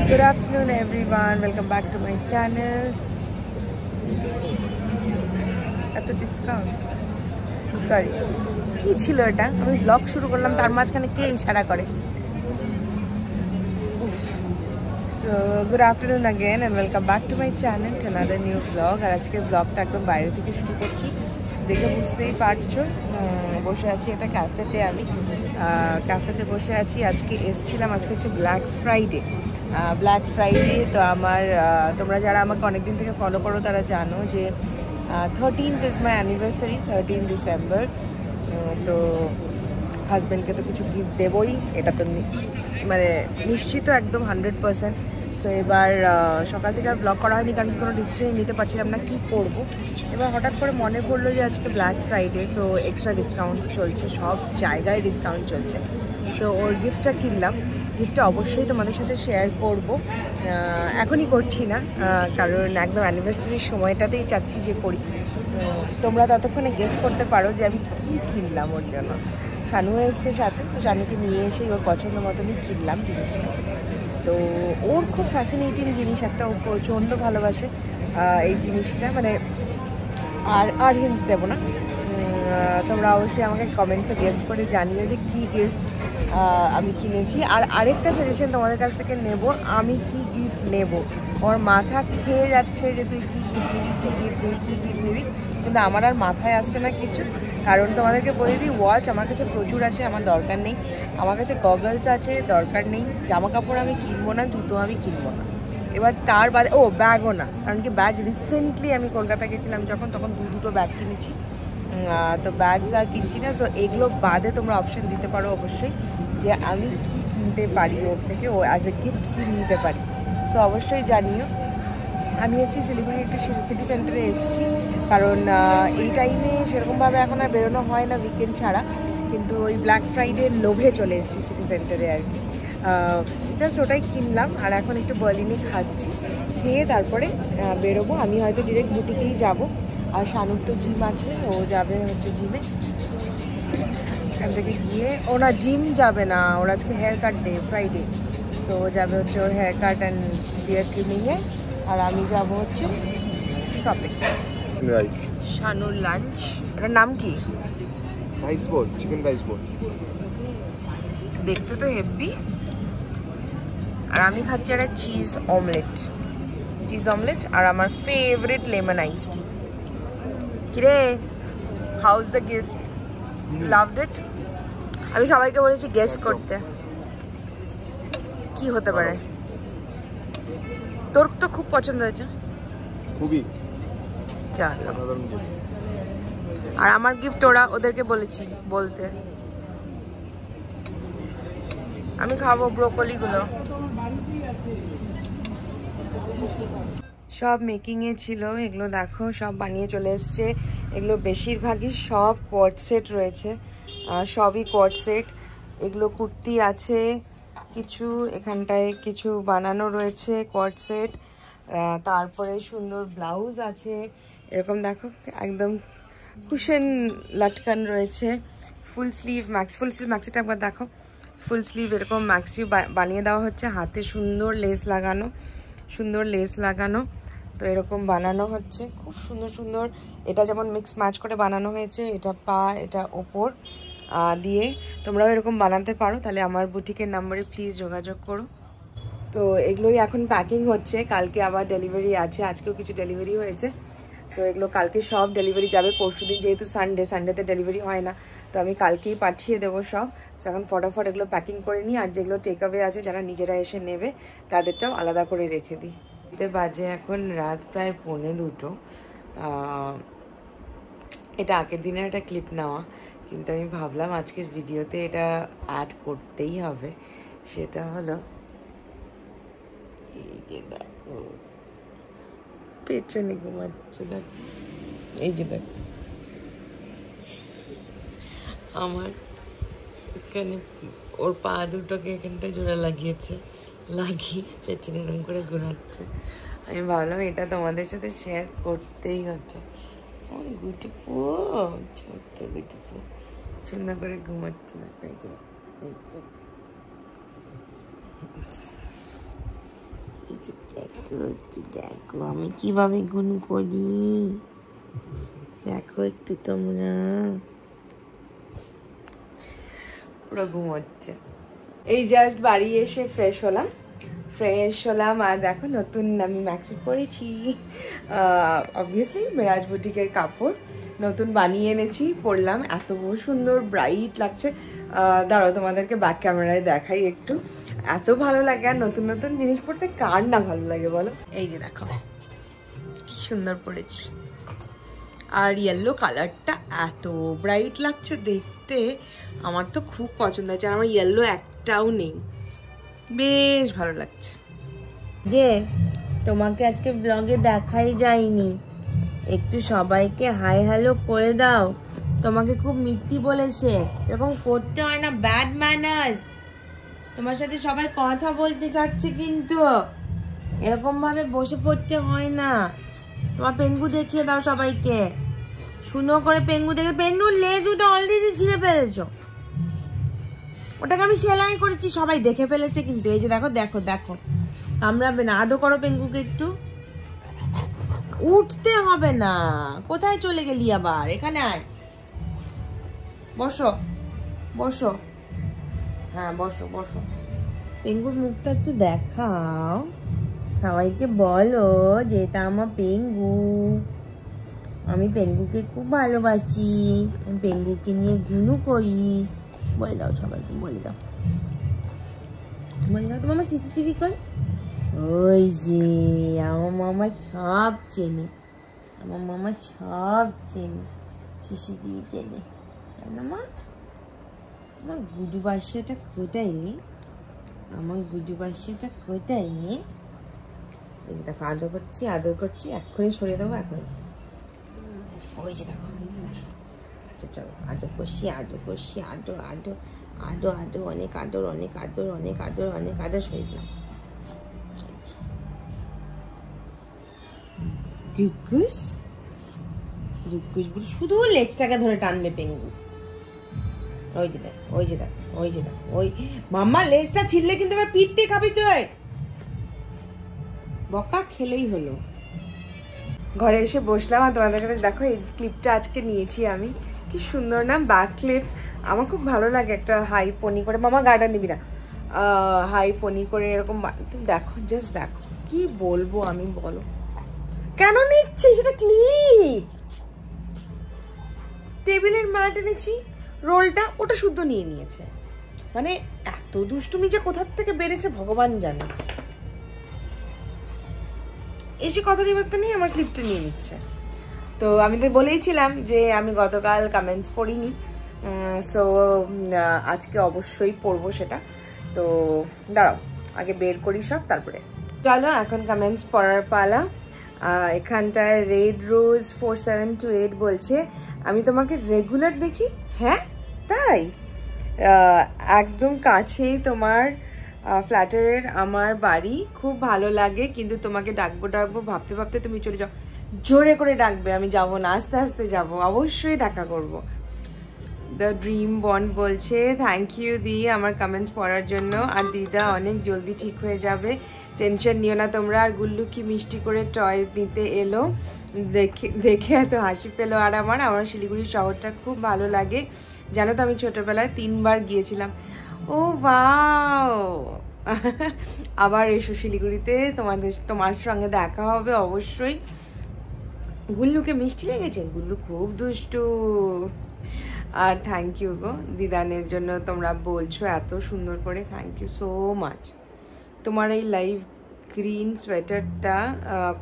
Good afternoon everyone, welcome back to my channel. এত discount sorry কি ছিল এটা, আমি ব্লগ শুরু করলাম তার মাঝখানে কে ইশারা করে। So good afternoon again and welcome back to my channel to another new vlog. আর আজকে ব্লগটা একদম বাইরে থেকে শুরু করছি, দেখে বুঝতেই পারছো। বসে আছি এটা ক্যাফেতে, আমি ক্যাফেতে বসে আছি। আজকে এসছিলাম, আজকে হচ্ছে ব্ল্যাক ফ্রাইডে। তো আমার তোমরা যারা আমাকে অনেকদিন থেকে ফলো করো তারা জানো যে 13th is my anniversary, 13 December. তো হাজব্যান্ডকে তো কিছু গিফট দেবই, এটা তো মানে নিশ্চিত একদম 100%। সো এবার সকাল থেকে আর ব্লগ করা হয়নি, কারণ কোনো ডিসিশনই নিতে পারছিলাম না কী করবো। এবার হঠাৎ করে মনে পড়লো যে আজকে black Friday, so extra discount চলছে, সব জায়গায় ডিসকাউন্ট চলছে। সো ওর গিফটটা কিনলাম। গিফটটা অবশ্যই তোমাদের সাথে শেয়ার করব, এখনই করছি না, কারণ একদম অ্যানিভার্সারির সময়টাতেই চাচ্ছি যে করি। তোমরা ততক্ষণে গেস করতে পারো যে আমি কী কিনলাম ওর জন্য। শানু এসছে সাথে, তো শানুকে নিয়ে এসে ওর পছন্দ মতনই কিনলাম জিনিসটা। তো ওর খুব ফ্যাসিনেটিং জিনিস একটা, ও প্রচণ্ড ভালোবাসে এই জিনিসটা, মানে আর হিন্টস দেবো না। তোমরা অবশ্যই আমাকে কমেন্টসে গেস করে জানিও যে কী গিফট আমি কিনেছি। আর আরেকটা সাজেশন তোমাদের কাছ থেকে নেব, আমি কি গিফট নেব। ওর মাথা খেয়ে যাচ্ছে যে তুই কী গিফট নিবি, কিন্তু আমার আর মাথায় আসছে না কিছু। কারণ তোমাদেরকে বলে দিই, ওয়াচ আমার কাছে প্রচুর আছে, আমার দরকার নেই। আমার কাছে গগলস আছে, দরকার নেই। জামা কাপড় আমি কিনবো না, জুতো আমি কিনবো না। এবার তার বাদে ব্যাগও না, কারণ কি ব্যাগ রিসেন্টলি আমি কলকাতা গেছিলাম যখন, তখন দুটো ব্যাগ কিনেছি। তো ব্যাগস আর কিনছি না। সো এগুলো বাদে তোমরা অপশন দিতে পারো অবশ্যই যে আমি কি কিনতে পারি ওর থেকে, ও অ্যাজ এ গিফট কী নিতে পারি। সো অবশ্যই জানিও। আমি এসেছি শিলিগুড়ি, একটু সিটি সেন্টারে এসেছি, কারণ এই টাইমে সেরকমভাবে এখন আর বেরোনো হয় না উইকেন্ড ছাড়া, কিন্তু ওই ব্ল্যাক ফ্রাইডের লোভে চলে এসেছি সিটি সেন্টারে আর কি। জাস্ট ওটাই কিনলাম, আর এখন একটু বার্লিনি খাচ্ছি, খেয়ে তারপরে বেরোবো। আমি হয়তো ডিরেক্ট বুটিকেই যাব, আর শানুর তো জিম আছে, ও যাবে হচ্ছে জিমে। এখান থেকে গিয়ে ওরা জিম যাবে না, ওর আজকে hair cut day, Friday. So ও যাবে হচ্ছে ওর হেয়ার কাট অ্যান্ড বিয়ার ট্রিমিংয়ে, আর আমি যাব হচ্ছে শপিং। শানুর লাঞ্চ, এটার নাম কি? রাইস বল, চিকেন রাইস বল। দেখতে তো হেভি। আর আমি খাচ্ছি একটা চিজ অমলেট, আর আমার ফেভারিট লেমন আইস টি। কিরে, how's the gift? Loved it. আমি সবাইকে বলেছি গেস করতে কি হতে পারে। তোর তো খুব পছন্দ হয়েছে, খুবই। চলো। আর আমার গিফট ওদেরকে বলেছি বলতে, আমি খাবো ব্রোকলিগুলো। সব মেকিংয়ে ছিল এগুলো, দেখো সব বানিয়ে চলে এসছে। এগুলো বেশিরভাগই সব কোয়ার্ড সেট রয়েছে, সবই কোয়ার্ড সেট। এগুলো কুর্তি আছে কিছু, এখানটায় কিছু বানানো রয়েছে কোয়ার্ড সেট। তারপরে সুন্দর ব্লাউজ আছে, এরকম দেখো একদম কুশন লাটকান রয়েছে। ফুল স্লিভ ম্যাক্সিটা একবার দেখো, ফুল স্লিভ এরকম ম্যাক্সি বানিয়ে দেওয়া হচ্ছে, হাতে সুন্দর লেস লাগানো। তো এরকম বানানো হচ্ছে খুব সুন্দর। এটা যেমন মিক্স ম্যাচ করে বানানো হয়েছে, এটা পা, এটা ওপর দিয়ে তোমরাও এরকম বানাতে পারো। তাহলে আমার বুটিকের নাম্বারে প্লিজ যোগাযোগ করো। তো এগুলোই এখন প্যাকিং হচ্ছে, কালকে আবার ডেলিভারি আছে, আজকেও কিছু ডেলিভারি হয়েছে। সো এগুলো কালকে সব ডেলিভারি যাবে, পরশুদিন যেহেতু সানডেতে ডেলিভারি হয় না, তো আমি কালকেই পাঠিয়ে দেবো সব। সো এখন ফটাফট এগুলো প্যাকিং করে নিই, আর যেগুলো টেক অ্যাওয়ে আছে যারা নিজেরা এসে নেবে তাদেরটাও আলাদা করে রেখে দিই। বাজে এখন রাত প্রায় 1:45। এটা আগের দিনের একটা ক্লিপ নেওয়া, কিন্তু আমি ভাবলাম আজকের ভিডিওতে এটা অ্যাড করতেই হবে। সেটা হলো এই যে দেখো পেছনে ঘুমাচ্ছে, দেখো এই যে দেখো আমার এখানে ওর পা দুটোকে এখানটায় জোড়া লাগিয়ে পেছনে এরকম করে ঘুরাচ্ছে। আমি ভাবলাম এটা তোমাদের সাথে শেয়ার করতেই হতো। আমার গুটিপু, ছোট্ট গুটিপু সুন্দর করে ঘুমাচ্ছে, দেখো এই যে একটু দেখো আমি কিভাবে গুণ করি, দেখো একটু তোমরা। পুরো ঘুমোচ্ছে। এই জাস্ট বাড়ি এসে ফ্রেশ হলাম আর দেখো নতুন আমি ম্যাক্সি পরেছি। অবভিয়াসলি মেরাজ বুটিকের কাপড় নতুন বানিয়ে এনেছি, পরলাম, এত সুন্দর ব্রাইট লাগছে। দাঁড়াও তোমাদেরকে ব্যাক ক্যামেরায় দেখাই একটু, এত ভালো লাগে। আর নতুন নতুন জিনিস পরতে কার না ভালো লাগে বলো। এই যে দেখো কি সুন্দর পরেছি, আর ইয়েলো কালারটা এত ব্রাইট লাগছে দেখতে, আমার তো খুব পছন্দ হয়েছে। আর আমার ইয়েলো একটাও নেই, বেশ ভালো লাগছে। যে তোমাকে আজকে ব্লগে দেখাই যায়নি, একটু সবাইকে হাই হ্যালো করে দাও। তোমাকে খুব মিথ্যি বলেছে, এরকম করতে হয় না, ব্যাড ম্যানার্স। তোমার সাথে সবাই কথা বলতে চাচ্ছে কিন্তু এরকম ভাবে বসে পড়তে হয় না। তোমার পেঙ্গু দেখিয়ে দাও সবাইকে, শুনো করে পেঙ্গু দেখে। পেঙ্গুর লেজ ওটা অলরেডি ছিঁড়ে ফেলেছো, ওটাকে আমি সেলাই করেছি, সবাই দেখে ফেলেছে কিন্তু। এই যে দেখো দেখো দেখো, কামড়াবে না। আদো করো পেঙ্গুকে একটু, উঠতে হবে না। কোথায় চলে গেলি আবার, এখানে আয়, বসো বসো, হ্যাঁ বসো বসো। পেঙ্গুর মুখটা একটু দেখাও, সবাইকে বলো যে এটা আমার পেঙ্গু, আমি পেঙ্গুকে খুব ভালোবাসি, আমি পেঙ্গুকে নিয়ে ঘুনু করি। বলে দাও সবাইকে, বলে দাও, বলে দাও। তোমার সিসিটিভি কই? ওই যে আমার মামা সব চেনে, আমার মামা সব চেনে, সিসিটিভি চেনে, তাই না মা? আমার গুডু বাসাটা কোথায় নে, আমার গুডু বাসাটা কোথায় নে? দেখো আদর করছি, এক্ষুনি সরিয়ে দেবো এখন। ওই যে দেখো, আচ্ছা চলো আদর করছি, আদর, অনেক আদর সরিয়ে দিলাম। দুকুশ শুধু লেজটাকে ধরে টানবে পেঙ্গু। ওই যে দেখ, ওই মাম্মা লেজটা ছিঁড়লে কিন্তু আবার পিঠতে খাবি তুই, বকা খেলেই হলো। ঘরে এসে বসলাম আর তোমাদের কাছে দেখো এই ক্লিপটা আজকে নিয়েছি আমি, কি সুন্দর না ব্যাক ক্লিপ। আমার খুব ভালো লাগে একটা হাই পনি করে, মামা গার্ডার নিবি না, হাই পনি করে এরকম। তুমি দেখো, জাস্ট দেখো, কি বলবো আমি বলো, কেন নিচ্ছি সেটা ক্লিপ। টেবিলের ম্যাট এনেছি, রোলটা ওটা শুদ্ধ নিয়ে নিয়েছে, মানে এত দুষ্টুমি যে কোথার থেকে বেড়েছে ভগবান জানে। এসে কথা বিবাদটা নিয়ে আমার ক্লিপটা নিয়ে নিচ্ছে। তো আমি তো বলেইছিলাম যে আমি গতকাল কমেন্টস পড়িনি, সো আজকে অবশ্যই পড়বো সেটা। তো দাঁড়াও আগে বের করি সব, তারপরে চলো এখন কমেন্টস পড়ার পালা। এখানটায় রেড রোজ 4728 বলছে, আমি তোমাকে রেগুলার দেখি। হ্যাঁ তাই, একদম কাছেই তোমার ফ্ল্যাটের আমার বাড়ি, খুব ভালো লাগে, কিন্তু তোমাকে ডাকবো ভাবতে ভাবতে তুমি চলে যাও। জোরে করে ডাকবে, আমি যাব না, আস্তে আস্তে যাব, অবশ্যই দেখা করব। দ্য ড্রিম বন্ড বলছে, থ্যাংক ইউ দি আমার কমেন্টস পড়ার জন্য। আর দিদা অনেক জলদি ঠিক হয়ে যাবে, টেনশন নিও না তোমরা। আর গুল্লু কি মিষ্টি করে টয় নিতে এলো, দেখে এত হাসি পেলো। আর আমার শিলিগুড়ি শহরটা খুব ভালো লাগে, জানো তো আমি ছোটোবেলায় 3 বার গিয়েছিলাম। ও ওয়াও, আবার এসো শিলিগুড়িতে, তোমার সঙ্গে দেখা হবে অবশ্যই। গুল্লুকে মিষ্টি লেগেছে, গুল্লু খুব দুষ্টু। আর থ্যাংক ইউ গো দিদানের জন্য, তোমরা বলছো এত সুন্দর করে, থ্যাংক ইউ সো মাচ। তোমার এই লাইভ গ্রিন সোয়েটারটা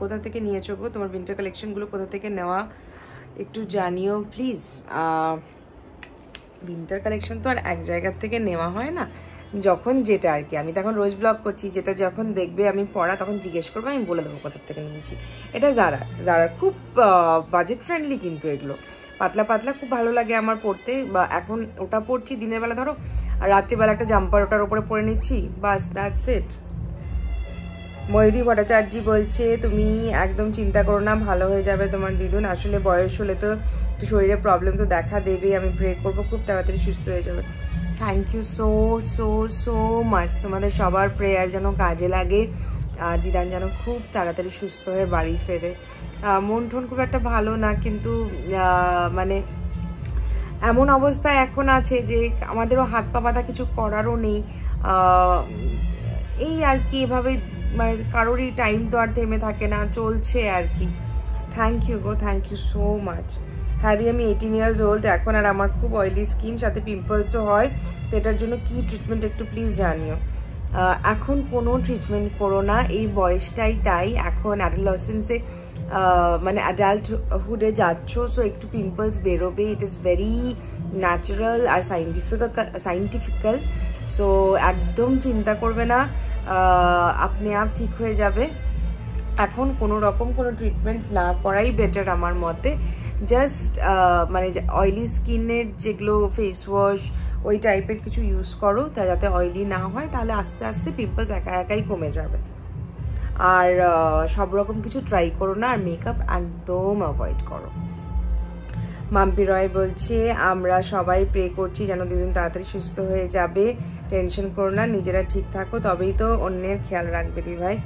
কোথা থেকে নিয়েছো গো? তোমার উইন্টার কালেকশনগুলো কোথা থেকে নেওয়া একটু জানিও প্লিজ। উইন্টার কালেকশন তো আর এক জায়গার থেকে নেওয়া হয় না, যখন যেটা আর কি। আমি তখন রোজ ব্লগ করছি, যেটা যখন দেখবে আমি পড়া তখন জিজ্ঞেস করবো, আমি বলে দেবো কোথার থেকে নিয়েছি। এটা জারা খুব বাজেট ফ্রেন্ডলি, কিন্তু এগুলো পাতলা পাতলা খুব ভালো লাগে আমার পরতে। বা এখন ওটা পরছি দিনের বেলা ধরো, আর রাত্রিবেলা একটা জাম্পার ওটার ওপরে পরে নিচ্ছি, বাস দ্যাটস ইট। ময়ূরী ভট্টাচার্য বলছে, তুমি একদম চিন্তা করো না, ভালো হয়ে যাবে তোমার দিদুন। আসলে বয়স হলে তো একটু শরীরে প্রবলেম তো দেখা দেবে, আমি প্রে করবো খুব তাড়াতাড়ি সুস্থ হয়ে যাবে। Thank you so so so much, তোমাদের সবার প্রেয়ার যেন কাজে লাগে। আর দিদান যেন খুব তাড়াতাড়ি সুস্থ হয়ে বাড়ি ফেরে। মন টন খুব একটা ভালো না, কিন্তু মানে এমন অবস্থায় এখন আছে যে আমাদেরও হাত পা বাঁধা কিছু করারও নেই। এই আর কি, এভাবে মানে কারোরই টাইম তো আর থেমে থাকে না, চলছে আর কি। থ্যাংক ইউ গো, থ্যাংক ইউ সো মাচ। হ্যাঁ দি, আমি 18 ইয়ার্স ওল্ড এখন, আর আমার খুব অয়েলি স্কিন, সাথে পিম্পলসও হয়। তো এটার জন্য কি ট্রিটমেন্ট একটু প্লিজ জানিও। এখন কোনো ট্রিটমেন্ট করো না, এই বয়সটাই তাই। এখন অ্যাডোলেসেন্সে মানে অ্যাডাল্টহুডে যাচ্ছ, সো একটু পিম্পলস বেরোবে। ইট ইজ ভেরি ন্যাচারাল আর সাইন্টিফিক্যাল। সো একদম চিন্তা করবে না, আপনি আপ ঠিক হয়ে যাবে। এখন কোনো রকম কোনো ট্রিটমেন্ট না করাই বেটার আমার মতে। জাস্ট মানে অয়েলি স্কিনের যেগুলো ফেস ওয়াশ ওই টাইপের কিছু ইউজ করো, তা যাতে অয়েলি না হয়, তাহলে আস্তে আস্তে পিম্পলস একাই কমে যাবে। আর সব রকম কিছু ট্রাই করো না, আর মেকআপ একদম অ্যাভয়েড করো। মাম্পি রয় বলছে, আমরা সবাই প্রে করছি যেন দিদিন তাড়াতাড়ি সুস্থ হয়ে যাবে। টেনশন করো না, নিজেরা ঠিক থাকো, তবেই তো অন্যের খেয়াল রাখবে দি ভাই।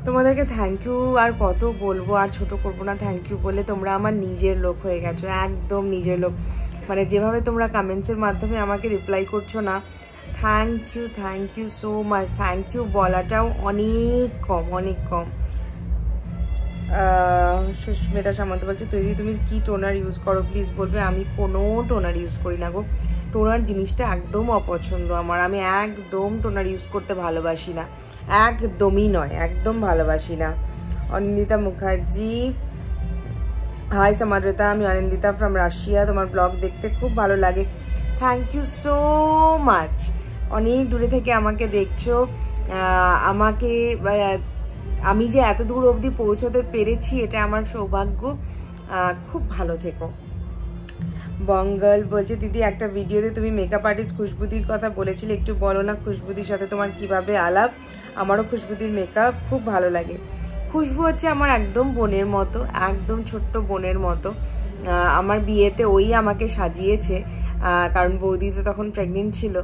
তোমাদেরকে থ্যাংক ইউ আর কত বলবো, আর ছোট করবো না থ্যাংক ইউ বলে। তোমরা আমার নিজের লোক হয়ে গেছো, একদম নিজের লোক। মানে যেভাবে তোমরা কমেন্টসের মাধ্যমে আমাকে রিপ্লাই করছো না, thank you so much. Thank you বলাটাও অনেক কম, অনেক কম। সুস্মিতা সামন্ত বলছে, তুমি কি টোনার ইউজ করো প্লিজ বলবে। আমি কোনো টোনার ইউজ করি না গো, টোনার জিনিসটা একদম অপছন্দ আমার। আমি একদম টোনার ইউজ করতে ভালোবাসি না, একদমই নয়, একদম ভালোবাসি না। অনিন্দিতা মুখার্জি, হাই সমাদ্রিতা, আমি অনিন্দিতা ফ্রম রাশিয়া, তোমার ব্লগ দেখতে খুব ভালো লাগে। Thank you so much. অনেক দূরে থেকে আমাকে দেখছো, আমাকে আমি যে এত দূর অবধি পৌঁছতে পেরেছি এটা আমার সৌভাগ্য। খুব ভালো থেকো। বঙ্গল বলছে, দিদি একটা ভিডিওতে তুমি মেকআপ আর্টিস্ট খুশবুদির কথা বলেছিলে, একটু বলো না খুশবুদির সাথে তোমার কিভাবে আলাপ। আমারও খুশবুদির মেকআপ খুব ভালো লাগে। খুশবু হচ্ছে আমার একদম বোনের মতো, একদম ছোট্ট বোনের মতো। আমার বিয়েতে ওই আমাকে সাজিয়েছে, কারণ বৌদি তো তখন প্রেগনেন্ট ছিল।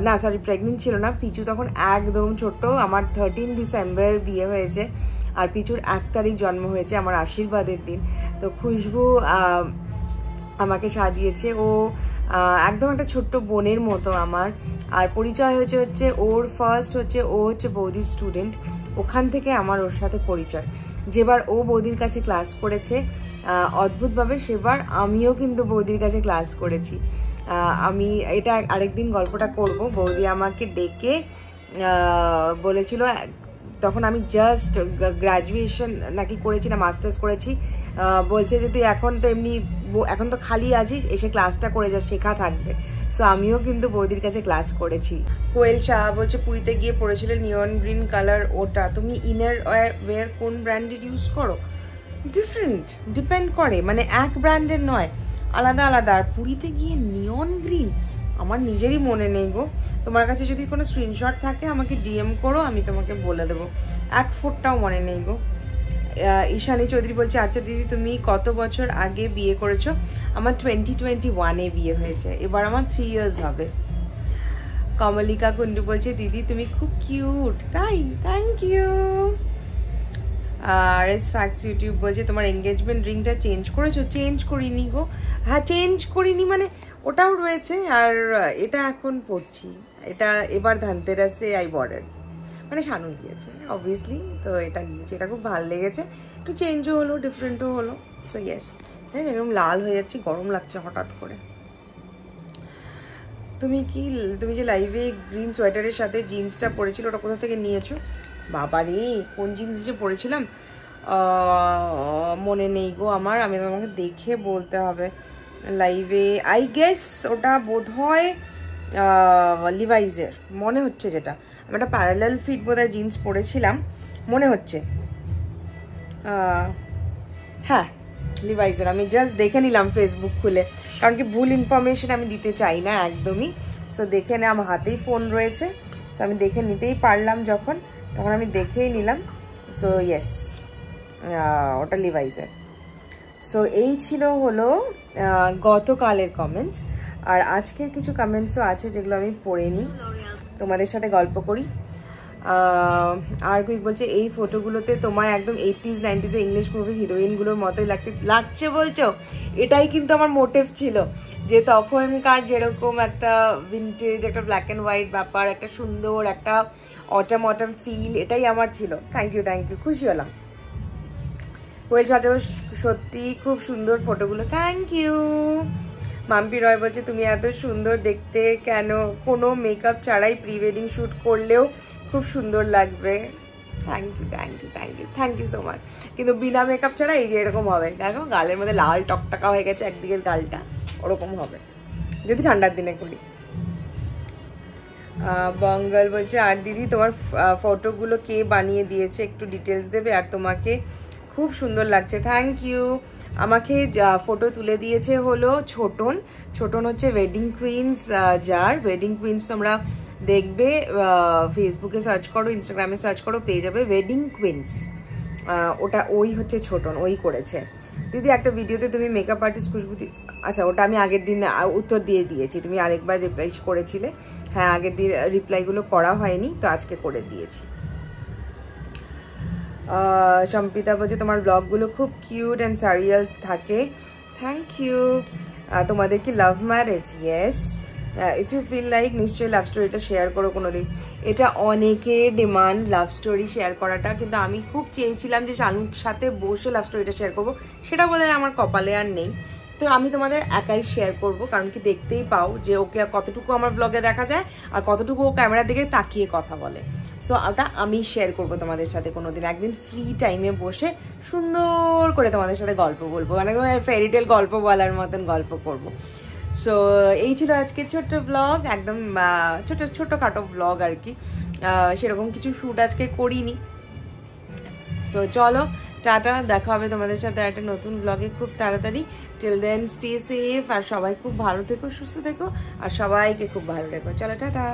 না সরি, প্রেগনেন্ট ছিল না, পিচু তখন একদম ছোট্ট। আমার 13 ডিসেম্বর বিয়ে হয়েছে, আর পিচুর 1 তারিখ জন্ম হয়েছে, আমার আশীর্বাদের দিন। তো খুশবু আমাকে সাজিয়েছে, ও একদম একটা ছোট্ট বোনের মতো আমার। আর পরিচয় হচ্ছে ওর ফার্স্ট ও হচ্ছে বৌদির স্টুডেন্ট, ওখান থেকে আমার ওর সাথে পরিচয়। যেবার ও বৌদির কাছে ক্লাস করেছে, অদ্ভুতভাবে সেবার আমিও কিন্তু বৌদির কাছে ক্লাস করেছি। আমি এটা আরেকদিন গল্পটা করব। বৌদি আমাকে ডেকে বলেছিল, তখন আমি জাস্ট গ্র্যাজুয়েশন নাকি করেছি না মাস্টার্স করেছি, বলছে যে তুই এখন তো খালি আছিস, এসে ক্লাসটা করে যা, শেখা থাকবে। সো আমিও কিন্তু বৌদির কাছে ক্লাস করেছি। কোয়েল শাহ বলছে, পুরীতে গিয়ে পড়েছিলে নিয়ন গ্রিন কালার, ওটা তুমি ইনার ওয়্যার কোন ব্র্যান্ডের ইউজ করো? ডিপেন্ড করে, মানে এক ব্র্যান্ডের নয়, আলাদা আলাদা। আর পুরীতে গিয়ে নিয়ন গ্রিন আমার নিজেরই মনে নেই গো। তোমার কাছে যদি কোনো স্ক্রিনশট থাকে আমাকে ডিএম করো, আমি তোমাকে বলে দেবো। 1 ফুটটাও মনে নেই গো। ঈশানী চৌধুরী বলছে, আচ্ছা দিদি তুমি কত বছর আগে বিয়ে করেছো? আমার 2021-এ বিয়ে হয়েছে, এবার আমার 3 ইয়ার্স হবে। কমলিকা কুন্ডু বলছে, দিদি তুমি খুব কিউট। তাই, thank you. R S facts YouTube বলছে, তোমার এঙ্গেজমেন্ট রিংটা চেঞ্জ করেছো? চেঞ্জ করিনি গো। হ্যাঁ, চেঞ্জ করিনি মানে ওটাও রয়েছে, আর এটা এখন পড়ছি। এটা এবার ধানতেরাসে আই বর্ডার, মানে শানু দিয়েছে অবভিয়াসলি, তো এটা নিয়েছে, এটা খুব ভালো লেগেছে। একটু চেঞ্জও হলো, ডিফারেন্টও হলো। So yes. হ্যাঁ, এরকম লাল হয়ে যাচ্ছি, গরম লাগছে হঠাৎ করে। তুমি যে লাইভে গ্রিন সোয়েটারের সাথে জিন্সটা পরেছিল, ওটা কোথা থেকে নিয়েছো? বাবারে, কোন জিন্স যে পরেছিলাম মনে নেই গো আমার, আমি তোমাকে দেখে বলতে হবে। লাইভে আই গেস ওটা বোধহয় লিভাইজের মনে হচ্ছে, যেটা আমি একটা প্যারালাল ফিট বোধহয় জিন্স পরেছিলাম মনে হচ্ছে। হ্যাঁ, লিভাইজের। আমি জাস্ট দেখে নিলাম ফেসবুক খুলে, কারণ কি ভুল ইনফরমেশন আমি দিতে চাই না একদমই। সো দেখে নে, আমার হাতেই ফোন রয়েছে, সো আমি দেখে নিতেই পারলাম তখন আমি দেখেই নিলাম। সো ইয়েস, ওটা লিভাইজের। সো এই ছিল হলো গতকালের কমেন্টস। আর আজকের কিছু কমেন্টসও আছে যেগুলো আমি পড়ে নিই, তোমাদের সাথে গল্প করি। আর কুইক বলছে এই ফটোগুলোতে তোমায় একদম 80s 90s ইংলিশ মুভির হিরোইনগুলোর মতোই লাগছে বলছো। এটাই কিন্তু আমার মোটিভ ছিল, যে তখনকার যেরকম একটা ভিন্টেজ, একটা ব্ল্যাক অ্যান্ড হোয়াইট ব্যাপার, একটা সুন্দর একটা অটাম ফিল, এটাই আমার ছিল। থ্যাংক ইউ, খুশি হলাম। কোয়েল সাজাবো সত্যি খুব সুন্দর ফটোগুলো, থ্যাংক ইউ। মাম্পি রয় বলছে তুমি এত সুন্দর দেখতে কেন, কোনো মেকআপ ছাড়াই প্রি ওয়েডিং শ্যুট করলেও খুব সুন্দর লাগবে। Thank you so much. কিন্তু বিনা মেকআপ ছাড়া এই যে এরকম হবে, দেখো গালের মধ্যে লাল টকটকা হয়ে গেছে একদিকের গালটা, ওরকম হবে যদি ঠান্ডার দিনে করি। বঙ্গাল বলছে আর দিদি তোমার ফটোগুলো কে বানিয়ে দিয়েছে একটু ডিটেলস দেবে, আর তোমাকে খুব সুন্দর লাগছে। Thank you. আমাকে ফটো তুলে দিয়েছে হলো ছোটন হচ্ছে ওয়েডিং কুইন্স। যার ওয়েডিং কুইন্স তোমরা দেখবে, ফেসবুকে সার্চ করো, ইনস্টাগ্রামে সার্চ করো, পেয়ে যাবে ওয়েডিং কুইন্স। ওটা ওই হচ্ছে ছোটন, ওই করেছে। দিদি একটা ভিডিওতে তুমি মেকআপ আর্টিস্ট খুশবু, আচ্ছা ওটা আমি আগের দিন উত্তর দিয়ে দিয়েছি, তুমি আরেকবার রিপ্লাই করেছিলে। হ্যাঁ, আগের দিন রিপ্লাইগুলো করা হয়নি, তো আজকে করে দিয়েছি। সম্পিতা বলছে তোমার ব্লগগুলো খুব কিউট অ্যান্ড সারিয়াল থাকে, থ্যাংক ইউ। তোমাদের কি love marriage? Yes. If you feel like নিশ্চয়ই লাভ স্টোরিটা শেয়ার করো কোনোদিন। এটা অনেকের ডিমান্ড লাভ স্টোরি শেয়ার করাটা, কিন্তু আমি খুব চেয়েছিলাম যে শানুর সাথে বসে লাভ স্টোরিটা শেয়ার করবো, সেটা বোধহয় আমার কপালে আর নেই। তো আমি তোমাদের একাই শেয়ার করব, কারণ কি দেখতেই পাও যে ওকে কতটুকু আমার ব্লগে দেখা যায় আর কতটুকু ও ক্যামেরার দিকে তাকিয়ে কথা বলে। সো ওটা আমি শেয়ার করব তোমাদের সাথে কোনোদিন, একদিন ফ্রি টাইমে বসে সুন্দর করে তোমাদের সাথে গল্প বলবো, মানে ফেরিটেল গল্প বলার মতন গল্প করব। সো এই ছিল আজকের ছোট্ট ব্লগ, একদম ছোটোখাটো ব্লগ আর কি, সেরকম কিছু শ্যুট আজকে করিনি। সো চলো টাটা, দেখা হবে তোমাদের সাথে একটা নতুন ব্লগে খুব তাড়াতাড়ি। টিল দেন স্টে সেফ, আর সবাই খুব ভালো থেকো, সুস্থ থেকো, আর সবাইকে খুব ভালো রেখো। চলো টাটা।